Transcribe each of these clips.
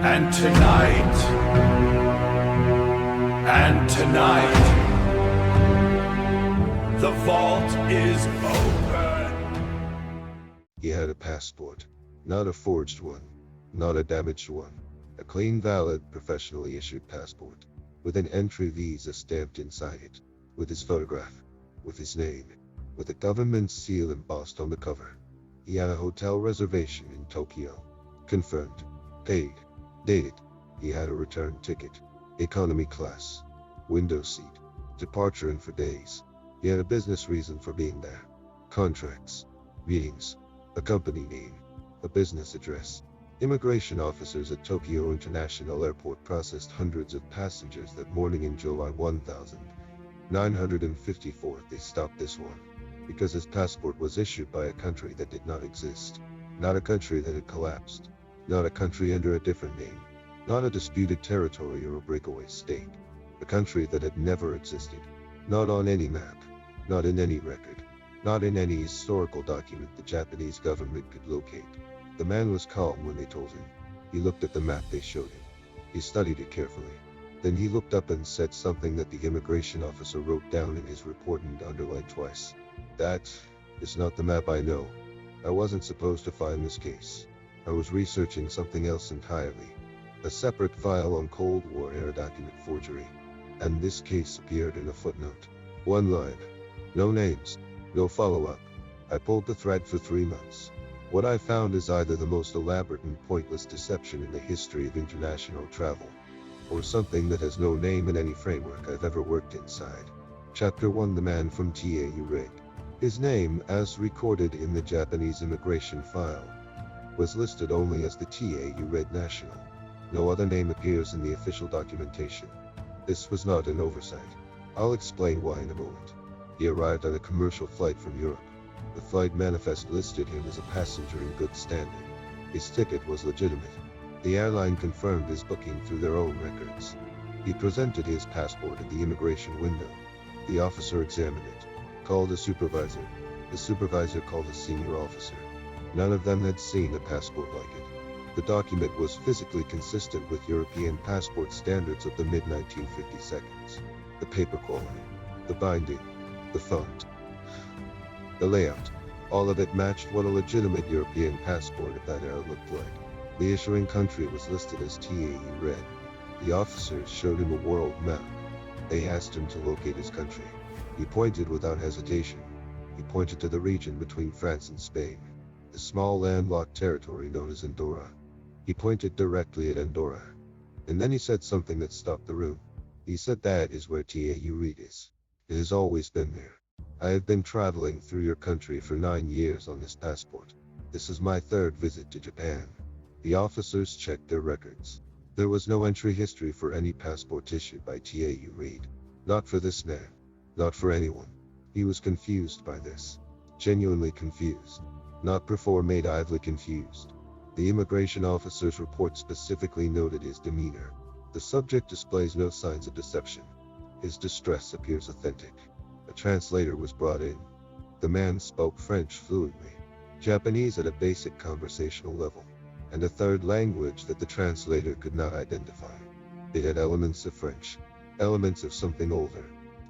And tonight, the vault is open. He had a passport, not a forged one, not a damaged one, a clean, valid, professionally issued passport, with an entry visa stamped inside it, with his photograph, with his name, with a government seal embossed on the cover. He had a hotel reservation in Tokyo, confirmed, paid, dated. He had a return ticket, economy class, window seat, departure in for days. He had a business reason for being there, contracts, meetings, a company name, a business address. Immigration officers at Tokyo International Airport processed hundreds of passengers that morning in July 1954. They stopped this one because his passport was issued by a country that did not exist, not a country that had collapsed, not a country under a different name, not a disputed territory or a breakaway state, a country that had never existed, not on any map, not in any record, not in any historical document the Japanese government could locate. The man was calm when they told him. He looked at the map they showed him. He studied it carefully. Then he looked up and said something that the immigration officer wrote down in his report and underlined twice. That is not the map I know. I wasn't supposed to find this case. I was researching something else entirely. A separate file on Cold War era document forgery. And this case appeared in a footnote. One line. No names. No follow-up. I pulled the thread for 3 months. What I found is either the most elaborate and pointless deception in the history of international travel, or something that has no name in any framework I've ever worked inside. Chapter 1. The man from TAU Rig. His name, as recorded in the Japanese immigration file, was listed only as the TAU Red National. No other name appears in the official documentation. This was not an oversight. I'll explain why in a moment. He arrived on a commercial flight from Europe. The flight manifest listed him as a passenger in good standing. His ticket was legitimate. The airline confirmed his booking through their own records. He presented his passport at the immigration window. The officer examined it, called a supervisor. The supervisor called a senior officer. None of them had seen a passport like it. The document was physically consistent with European passport standards of the mid-1950 seconds. The paper quality, the binding, the font, the layout, all of it matched what a legitimate European passport of that era looked like. The issuing country was listed as TAU Red. The officers showed him a world map. They asked him to locate his country. He pointed without hesitation. He pointed to the region between France and Spain, the small landlocked territory known as Andorra. He pointed directly at Andorra. And then he said something that stopped the room. He said, "That is where TAU Red is. It has always been there. I have been traveling through your country for 9 years on this passport. This is my 3rd visit to Japan." The officers checked their records. There was no entry history for any passport issued by TAU Red. Not for this man. Not for anyone. He was confused by this. Genuinely confused. Not performatively confused. The immigration officer's report specifically noted his demeanor. The subject displays no signs of deception. His distress appears authentic. A translator was brought in. The man spoke French fluently, Japanese at a basic conversational level, and a third language that the translator could not identify. It had elements of French, elements of something older,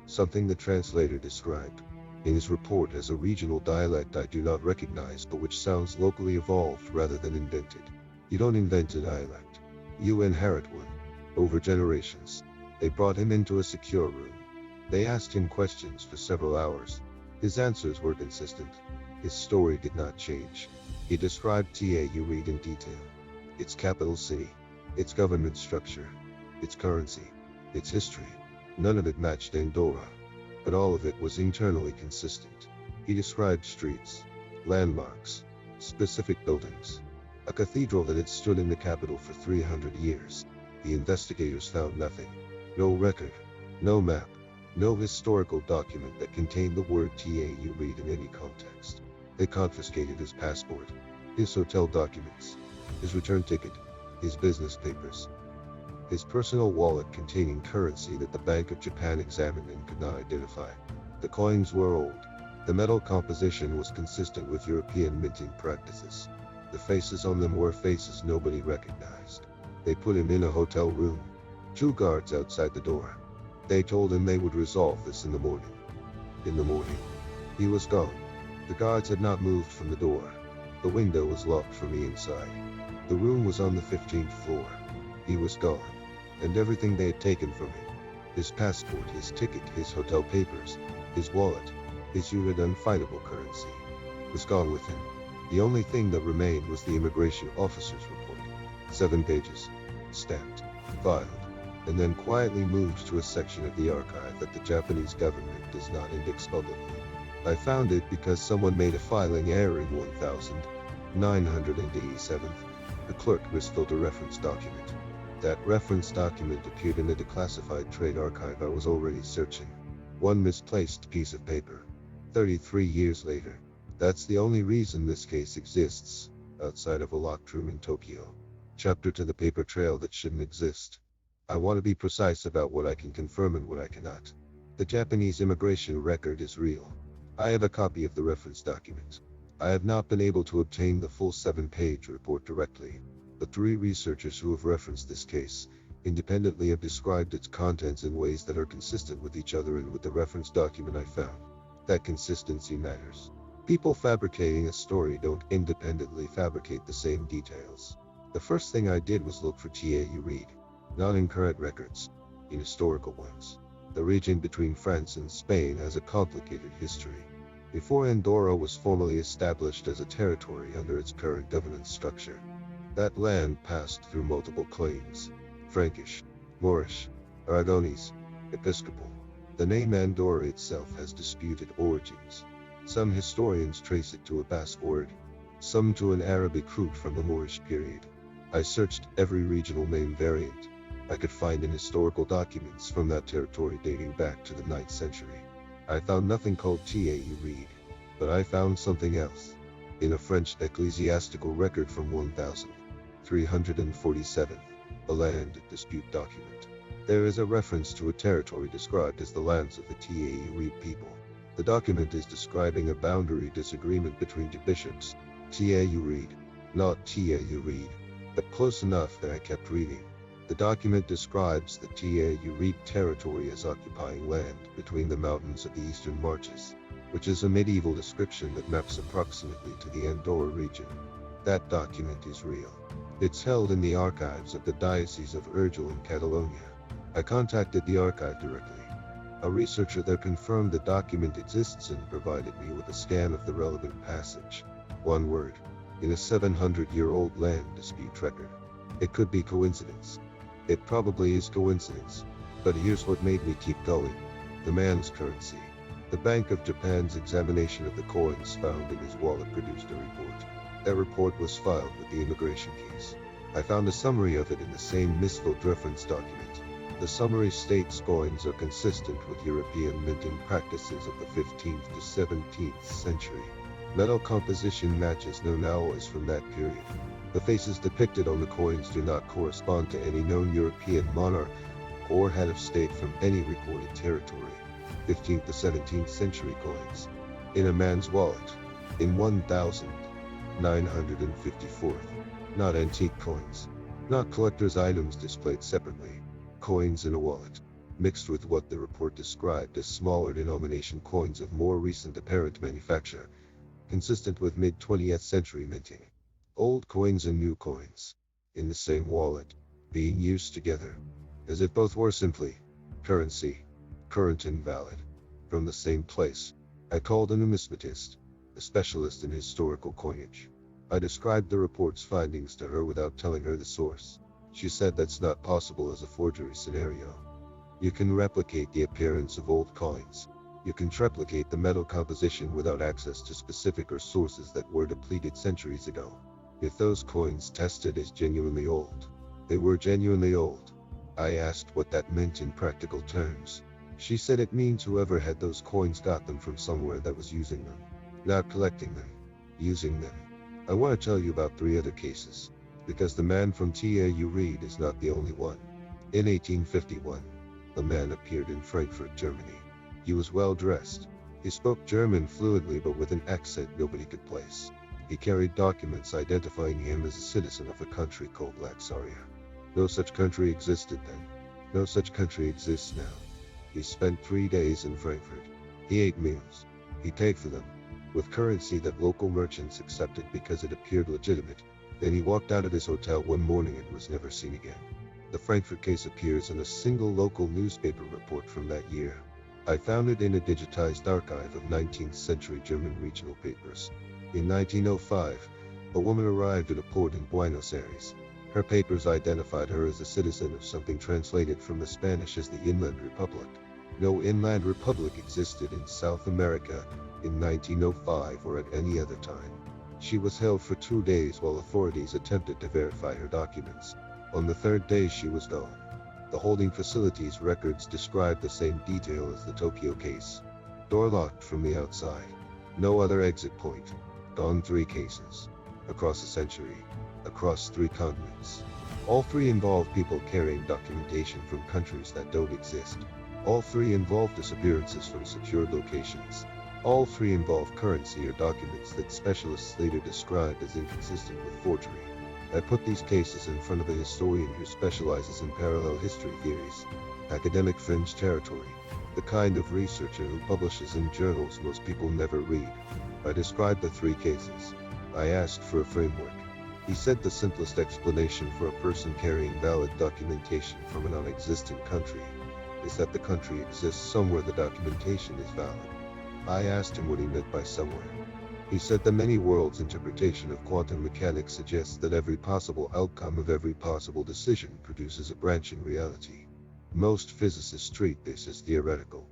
something the translator described in his report as a regional dialect I do not recognize but which sounds locally evolved rather than invented. You don't invent a dialect. You inherit one. Over generations. They brought him into a secure room. They asked him questions for several hours. His answers were consistent. His story did not change. He described TAU Red in detail. Its capital city, its government structure, its currency, its history. None of it matched Andorra, but all of it was internally consistent. He described streets, landmarks, specific buildings, a cathedral that had stood in the capital for 300 years. The investigators found nothing. No record, no map, no historical document that contained the word TAU Red in any context. They confiscated his passport, his hotel documents, his return ticket, his business papers, his personal wallet containing currency that the Bank of Japan examined and could not identify. The coins were old. The metal composition was consistent with European minting practices. The faces on them were faces nobody recognized. They put him in a hotel room. 2 guards outside the door. They told him they would resolve this in the morning. In the morning, he was gone. The guards had not moved from the door. The window was locked from the inside. The room was on the 15th floor. He was gone. And everything they had taken from him. His passport, his ticket, his hotel papers, his wallet, his unit unfindable currency, was gone with him. The only thing that remained was the immigration officer's report. 7 pages. Stamped. Filed. And then quietly moved to a section of the archive that the Japanese government does not index publicly. I found it because someone made a filing error in 1987. The clerk misfilled a reference document. That reference document appeared in a declassified trade archive I was already searching. One misplaced piece of paper. 33 years later. That's the only reason this case exists, outside of a locked room in Tokyo. Chapter to the paper trail that shouldn't exist. I want to be precise about what I can confirm and what I cannot. The Japanese immigration record is real. I have a copy of the reference document. I have not been able to obtain the full 7-page report directly. The 3 researchers who have referenced this case, independently have described its contents in ways that are consistent with each other and with the reference document I found. That consistency matters. People fabricating a story don't independently fabricate the same details. The first thing I did was look for TAU Reid, not in current records, in historical ones. The region between France and Spain has a complicated history. Before Andorra was formally established as a territory under its current governance structure, that land passed through multiple claims: Frankish, Moorish, Aragonese, Episcopal. The name Andorra itself has disputed origins. Some historians trace it to a Basque word, some to an Arabic root from the Moorish period. I searched every regional name variant I could find in historical documents from that territory dating back to the 9th century. I found nothing called TAU Reid, but I found something else. In a French ecclesiastical record from 1347, a land dispute document, there is a reference to a territory described as the lands of the TAU Reid people. The document is describing a boundary disagreement between 2 bishops, TAU Reid, not TAU Reid, but close enough that I kept reading. The document describes the TAU Reid territory as occupying land between the mountains of the Eastern Marches, which is a medieval description that maps approximately to the Andorra region. That document is real. It's held in the archives of the Diocese of Urgell in Catalonia. I contacted the archive directly. A researcher there confirmed the document exists and provided me with a scan of the relevant passage. One word. In a 700-year-old land dispute record. It could be coincidence. It probably is coincidence. But here's what made me keep going. The man's currency. The Bank of Japan's examination of the coins found in his wallet produced a report. That report was filed with the immigration case. I found a summary of it in the same misfilled reference document. The summary states coins are consistent with European minting practices of the 15th to 17th century. Metal composition matches known alloys from that period. The faces depicted on the coins do not correspond to any known European monarch or head of state from any recorded territory. 15th to 17th century coins. In a man's wallet. In 1954. Not antique coins. Not collector's items displayed separately. Coins in a wallet, mixed with what the report described as smaller denomination coins of more recent apparent manufacture, consistent with mid-20th century minting. Old coins and new coins, in the same wallet, being used together, as if both were simply currency, current and valid, from the same place. I called a numismatist, a specialist in historical coinage. I described the report's findings to her without telling her the source. She said that's not possible as a forgery scenario. You can replicate the appearance of old coins. You can triplicate the metal composition without access to specific sources that were depleted centuries ago. If those coins tested as genuinely old, they were genuinely old. I asked what that meant in practical terms. She said it means whoever had those coins got them from somewhere that was using them. Not collecting them, using them. I want to tell you about 3 other cases, because the man from TAU Reid is not the only one. In 1851, a man appeared in Frankfurt, Germany. He was well dressed. He spoke German fluently but with an accent nobody could place. He carried documents identifying him as a citizen of a country called Laxaria. No such country existed then. No such country exists now. He spent 3 days in Frankfurt. He ate meals. He paid for them, with currency that local merchants accepted because it appeared legitimate. Then he walked out of his hotel one morning and was never seen again. The Frankfurt case appears in a single local newspaper report from that year. I found it in a digitized archive of 19th century German regional papers. In 1905, a woman arrived at a port in Buenos Aires. Her papers identified her as a citizen of something translated from the Spanish as the Inland Republic. No inland republic existed in South America in 1905 or at any other time. She was held for 2 days while authorities attempted to verify her documents. On the third day she was gone. The holding facility's records describe the same detail as the Tokyo case. Door locked from the outside. No other exit point. Gone 3 cases. Across a century. Across 3 continents. All 3 involve people carrying documentation from countries that don't exist. All 3 involve disappearances from secured locations. All 3 involve currency or documents that specialists later described as inconsistent with forgery. I put these cases in front of a historian who specializes in parallel history theories. Academic fringe territory. The kind of researcher who publishes in journals most people never read. I described the 3 cases. I asked for a framework. He said the simplest explanation for a person carrying valid documentation from a non-existent country is that the country exists somewhere the documentation is valid. I asked him what he meant by somewhere. He said the many worlds interpretation of quantum mechanics suggests that every possible outcome of every possible decision produces a branch in reality. Most physicists treat this as theoretical.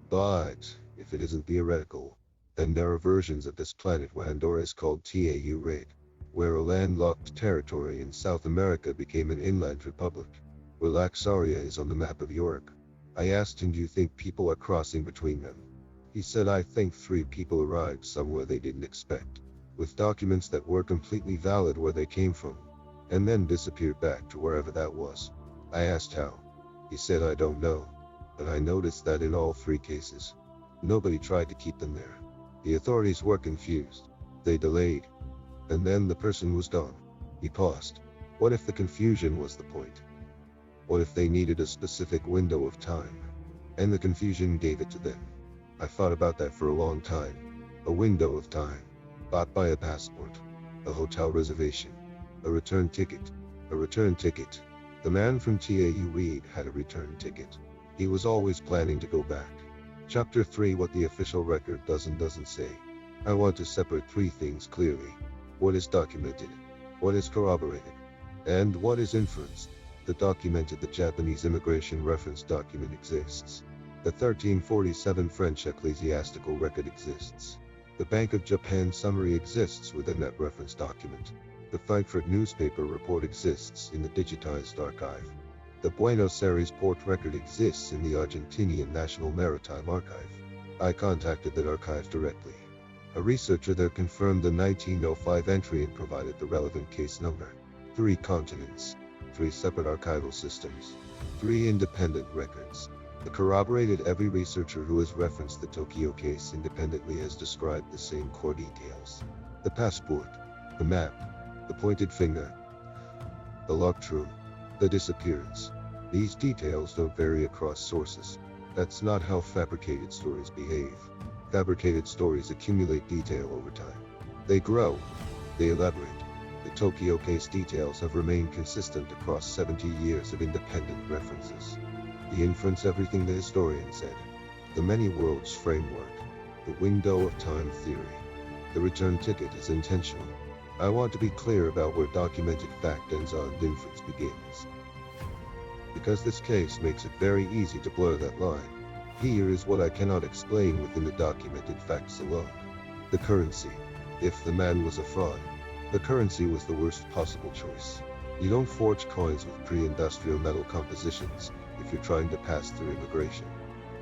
But if it isn't theoretical, then there are versions of this planet where Andorra is called Tau Red, where a landlocked territory in South America became an inland republic, where Laxaria is on the map of Europe. I asked him, do you think people are crossing between them? He said, I think 3 people arrived somewhere they didn't expect, with documents that were completely valid where they came from, and then disappeared back to wherever that was. I asked how. He said, I don't know, but I noticed that in all 3 cases, nobody tried to keep them there. The authorities were confused. They delayed, and then the person was gone. He paused. What if the confusion was the point? What if they needed a specific window of time, and the confusion gave it to them? I thought about that for a long time. A window of time, bought by a passport, a hotel reservation, a return ticket, a return ticket. The man from Tau Reed had a return ticket. He was always planning to go back. Chapter 3: What the official record does and doesn't say. I want to separate 3 things clearly. What is documented, what is corroborated, and what is inferenced. The documented, the Japanese immigration reference document exists. The 1347 French ecclesiastical record exists. The Bank of Japan summary exists within that reference document. The Frankfurt newspaper report exists in the digitized archive. The Buenos Aires port record exists in the Argentinian National Maritime Archive. I contacted that archive directly. A researcher there confirmed the 1905 entry and provided the relevant case number. 3 continents. 3 separate archival systems. 3 independent records. The corroborated. Every researcher who has referenced the Tokyo case independently has described the same core details. The passport, the map, the pointed finger, the locked room, the disappearance. These details don't vary across sources. That's not how fabricated stories behave. Fabricated stories accumulate detail over time. They grow. They elaborate. The Tokyo case details have remained consistent across 70 years of independent references. The inference, everything the historian said. The many worlds framework. The window of time theory. The return ticket is intentional. I want to be clear about where documented fact ends and inference begins, because this case makes it very easy to blur that line. Here is what I cannot explain within the documented facts alone. The currency. If the man was a fraud, the currency was the worst possible choice. You don't forge coins with pre-industrial metal compositions if you're trying to pass through immigration.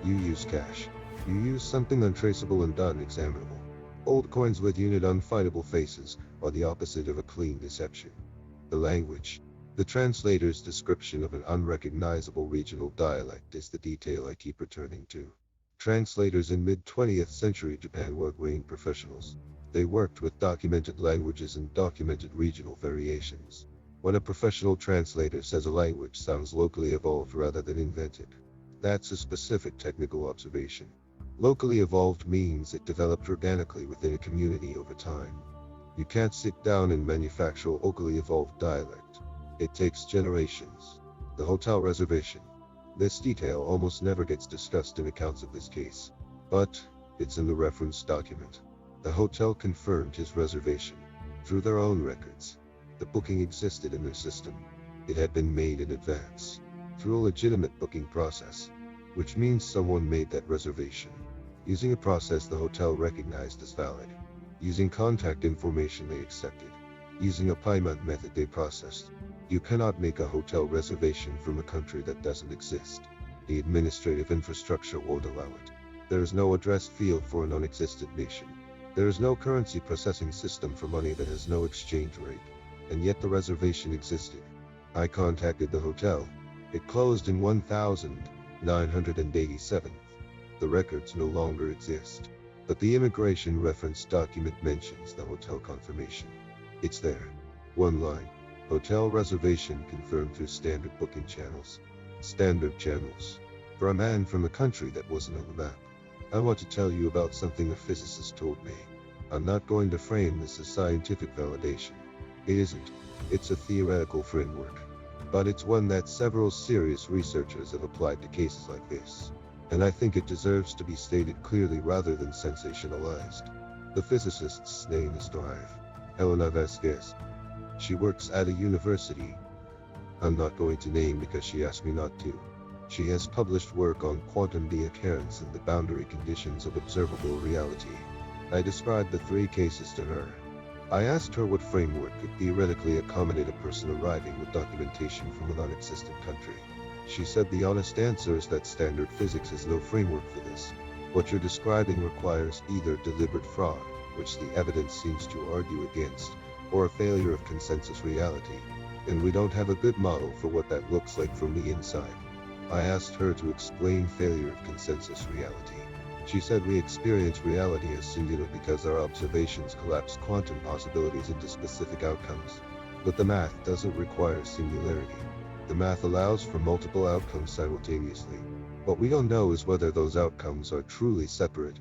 You use cash. You use something untraceable and unexaminable. Old coins with unit unfindable faces are the opposite of a clean deception. The language. The translator's description of an unrecognizable regional dialect is the detail I keep returning to. Translators in mid-20th century Japan were trained professionals. They worked with documented languages and documented regional variations. When a professional translator says a language sounds locally evolved rather than invented, that's a specific technical observation. Locally evolved means it developed organically within a community over time. You can't sit down and manufacture a locally evolved dialect. It takes generations. The hotel reservation. This detail almost never gets discussed in accounts of this case, but it's in the reference document. The hotel confirmed his reservation through their own records. The booking existed in their system. It had been made in advance through a legitimate booking process, which means someone made that reservation using a process the hotel recognized as valid, using contact information they accepted, using a payment method they processed. You cannot make a hotel reservation from a country that doesn't exist. The administrative infrastructure won't allow it. There is no address field for a non-existent nation. There is no currency processing system for money that has no exchange rate. And yet the reservation existed. I contacted the hotel. It closed in 1987. The records no longer exist. But the immigration reference document mentions the hotel confirmation. It's there. One line. Hotel reservation confirmed through standard booking channels. Standard channels. For a man from a country that wasn't on the map. I want to tell you about something a physicist told me. I'm not going to frame this as scientific validation. It isn't. It's a theoretical framework. But it's one that several serious researchers have applied to cases like this. And I think it deserves to be stated clearly rather than sensationalized. The physicist's name is Helena Vasquez. She works at a university I'm not going to name because she asked me not to. She has published work on quantum de-occurrence and the boundary conditions of observable reality. I described the three cases to her. I asked her what framework could theoretically accommodate a person arriving with documentation from a non-existent country. She said the honest answer is that standard physics has no framework for this. What you're describing requires either deliberate fraud, which the evidence seems to argue against, or a failure of consensus reality. And we don't have a good model for what that looks like from the inside. I asked her to explain failure of consensus reality. She said we experience reality as singular because our observations collapse quantum possibilities into specific outcomes. But the math doesn't require singularity. The math allows for multiple outcomes simultaneously. What we don't know is whether those outcomes are truly separate,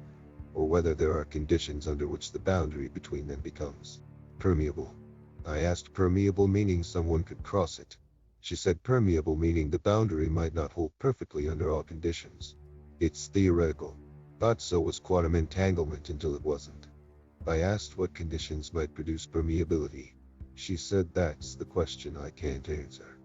or whether there are conditions under which the boundary between them becomes permeable. I asked permeable meaning someone could cross it. She said permeable meaning the boundary might not hold perfectly under all conditions. It's theoretical. But so was quantum entanglement until it wasn't. I asked what conditions might produce permeability. She said that's the question I can't answer.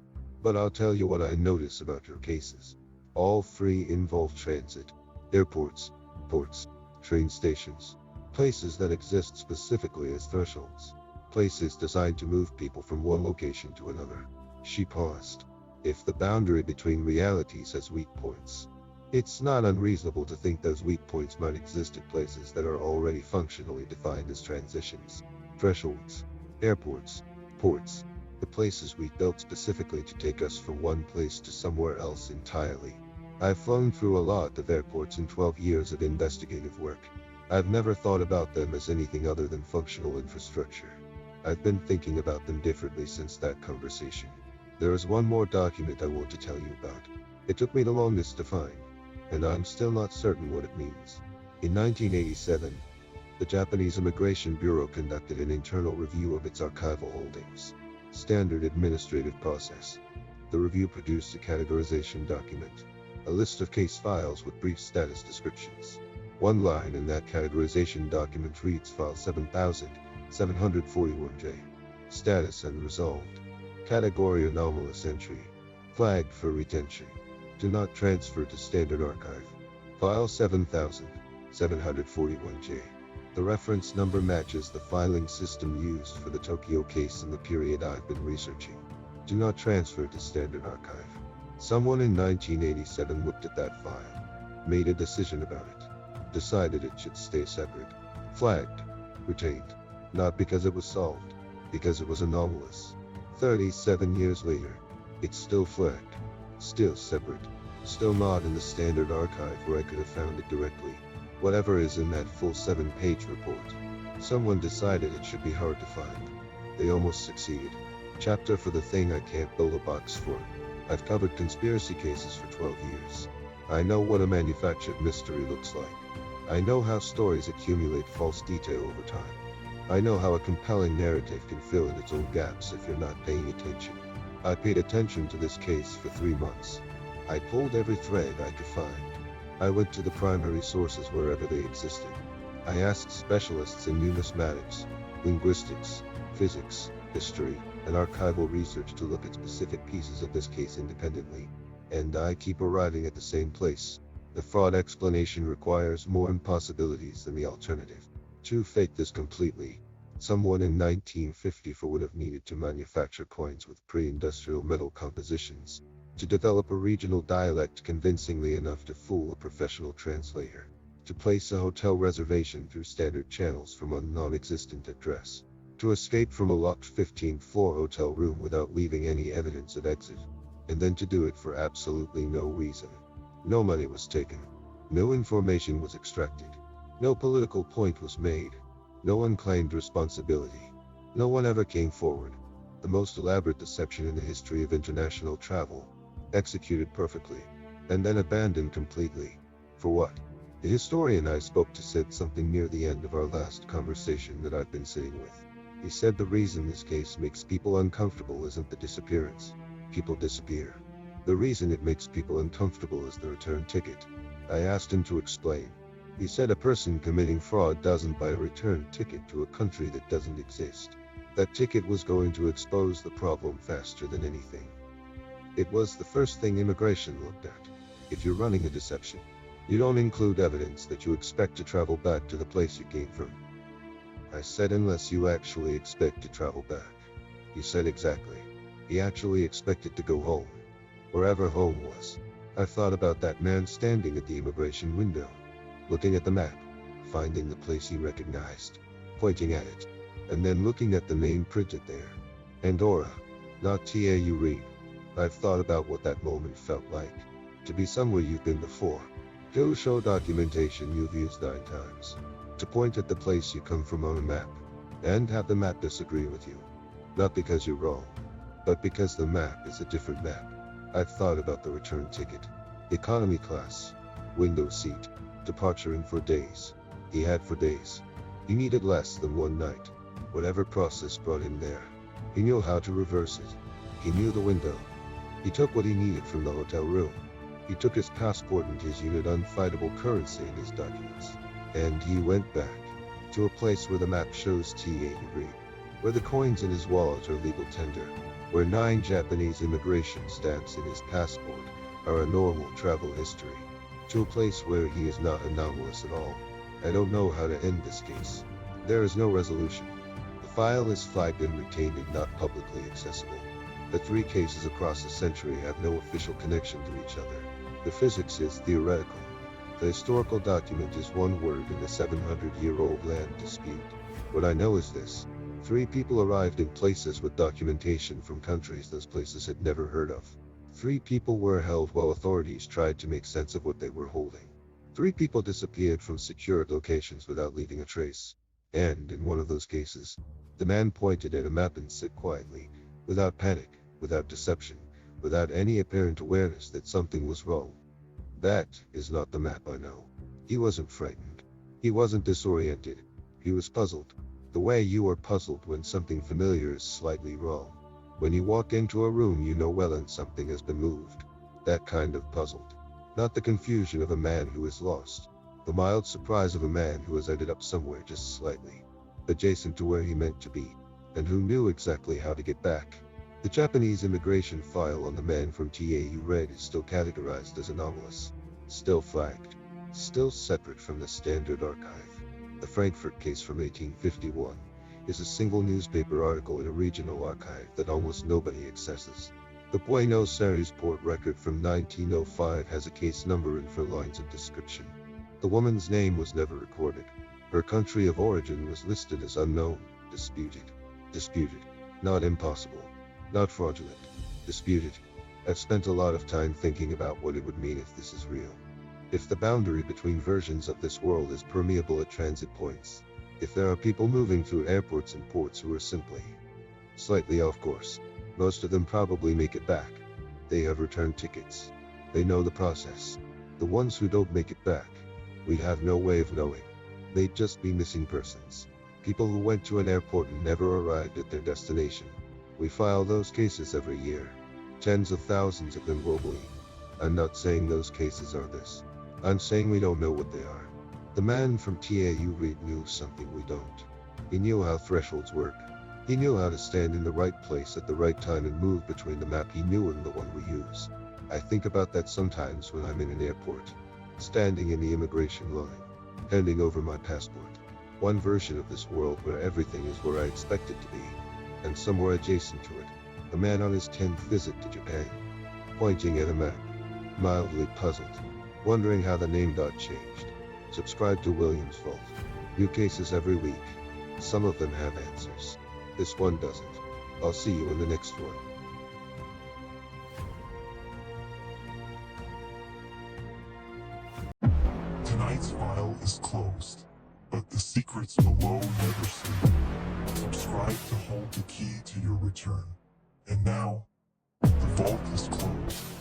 But I'll tell you what I notice about your cases. All three involve transit, airports, ports, train stations, places that exist specifically as thresholds, places designed to move people from one location to another. She paused. If the boundary between realities has weak points, it's not unreasonable to think those weak points might exist at places that are already functionally defined as transitions, thresholds, airports, ports, the places we built specifically to take us from one place to somewhere else entirely. I've flown through a lot of airports in 12 years of investigative work. I've never thought about them as anything other than functional infrastructure. I've been thinking about them differently since that conversation. There is one more document I want to tell you about. It took me the longest to find, and I'm still not certain what it means. In 1987, the Japanese Immigration Bureau conducted an internal review of its archival holdings. Standard administrative process. The review produced a categorization document, a list of case files with brief status descriptions. One line in that categorization document reads File 7741J. Status unresolved. Category anomalous entry. Flagged for retention. Do not transfer to standard archive. File 7741J. The reference number matches the filing system used for the Tokyo case in the period I've been researching. Do not transfer to standard archive. Someone in 1987 looked at that file, made a decision about it, decided it should stay separate, flagged, retained, not because it was solved, because it was anomalous. 37 years later, it's still flagged, still separate, still not in the standard archive where I could have found it directly. Whatever is in that full 7-page report, someone decided it should be hard to find. They almost succeeded. Chapter for the thing I can't build a box for. I've covered conspiracy cases for 12 years. I know what a manufactured mystery looks like. I know how stories accumulate false detail over time. I know how a compelling narrative can fill in its own gaps if you're not paying attention. I paid attention to this case for 3 months. I pulled every thread I could find. I went to the primary sources wherever they existed. I asked specialists in numismatics, linguistics, physics, history, and archival research to look at specific pieces of this case independently. And I keep arriving at the same place. The fraud explanation requires more impossibilities than the alternative. To fake this completely, someone in 1954 would have needed to manufacture coins with pre-industrial metal compositions, to develop a regional dialect convincingly enough to fool a professional translator, to place a hotel reservation through standard channels from a non-existent address, to escape from a locked 15th floor hotel room without leaving any evidence of exit, and then to do it for absolutely no reason. No money was taken. No information was extracted. No political point was made. No one claimed responsibility. No one ever came forward. The most elaborate deception in the history of international travel, executed perfectly, and then abandoned completely. For what? The historian I spoke to said something near the end of our last conversation that I've been sitting with. He said the reason this case makes people uncomfortable isn't the disappearance. People disappear. The reason it makes people uncomfortable is the return ticket. I asked him to explain. He said a person committing fraud doesn't buy a return ticket to a country that doesn't exist. That ticket was going to expose the problem faster than anything. It was the first thing immigration looked at. If you're running a deception, you don't include evidence that you expect to travel back to the place you came from. I said unless you actually expect to travel back. He said exactly. He actually expected to go home. Wherever home was. I thought about that man standing at the immigration window, looking at the map, finding the place he recognized, pointing at it, and then looking at the name printed there. Andorra, not Tau read. I've thought about what that moment felt like. To be somewhere you've been before. To show documentation you've used 9 times. To point at the place you come from on a map, and have the map disagree with you. Not because you're wrong, but because the map is a different map. I've thought about the return ticket. Economy class. Window seat. Departuring for days. He had for days. He needed less than 1 night. Whatever process brought him there. He knew how to reverse it. He knew the window. He took what he needed from the hotel room. He took his passport and his unit unfightable currency and his documents. And he went back. To a place where the map shows TA degree. Where the coins in his wallet are legal tender. Where 9 Japanese immigration stamps in his passport are a normal travel history. To a place where he is not anomalous at all. I don't know how to end this case. There is no resolution. The file is flagged and retained and not publicly accessible. The 3 cases across a century have no official connection to each other. The physics is theoretical. The historical document is one word in a 700-year-old land dispute. What I know is this. 3 people arrived in places with documentation from countries those places had never heard of. 3 people were held while authorities tried to make sense of what they were holding. 3 people disappeared from secured locations without leaving a trace. And, in one of those cases, the man pointed at a map and said quietly, without panic, without deception, without any apparent awareness that something was wrong. That is not the map I know. He wasn't frightened. He wasn't disoriented. He was puzzled. The way you are puzzled when something familiar is slightly wrong. When you walk into a room you know well and something has been moved. That kind of puzzled. Not the confusion of a man who is lost. The mild surprise of a man who has ended up somewhere just slightly adjacent to where he meant to be, and who knew exactly how to get back. The Japanese immigration file on the man from TAU Red is still categorized as anomalous. Still flagged. Still separate from the standard archive. The Frankfurt case from 1851 is a single newspaper article in a regional archive that almost nobody accesses. The Buenos Aires port record from 1905 has a case number and 4 lines of description. The woman's name was never recorded. Her country of origin was listed as unknown, disputed. Disputed. Not impossible. Not fraudulent. Disputed. I've spent a lot of time thinking about what it would mean if this is real. If the boundary between versions of this world is permeable at transit points. If there are people moving through airports and ports who are simply Slightly off course. Most of them probably make it back. They have return tickets. They know the process. The ones who don't make it back, we have no way of knowing. They'd just be missing persons. People who went to an airport and never arrived at their destination. We file those cases every year. Tens of thousands of them globally. I'm not saying those cases are this. I'm saying we don't know what they are. The man from TAU Reed knew something we don't. He knew how thresholds work. He knew how to stand in the right place at the right time and move between the map he knew and the one we use. I think about that sometimes when I'm in an airport, standing in the immigration line, handing over my passport. One version of this world where everything is where I expect it to be, and somewhere adjacent to it, a man on his 10th visit to Japan, pointing at a map, mildly puzzled, wondering how the name dot changed. Subscribe to William's Vault. New cases every week. Some of them have answers. This one doesn't. I'll see you in the next one. Tonight's file is closed, but the secrets below never sleep. Subscribe to hold the key to your return. And now, the vault is closed.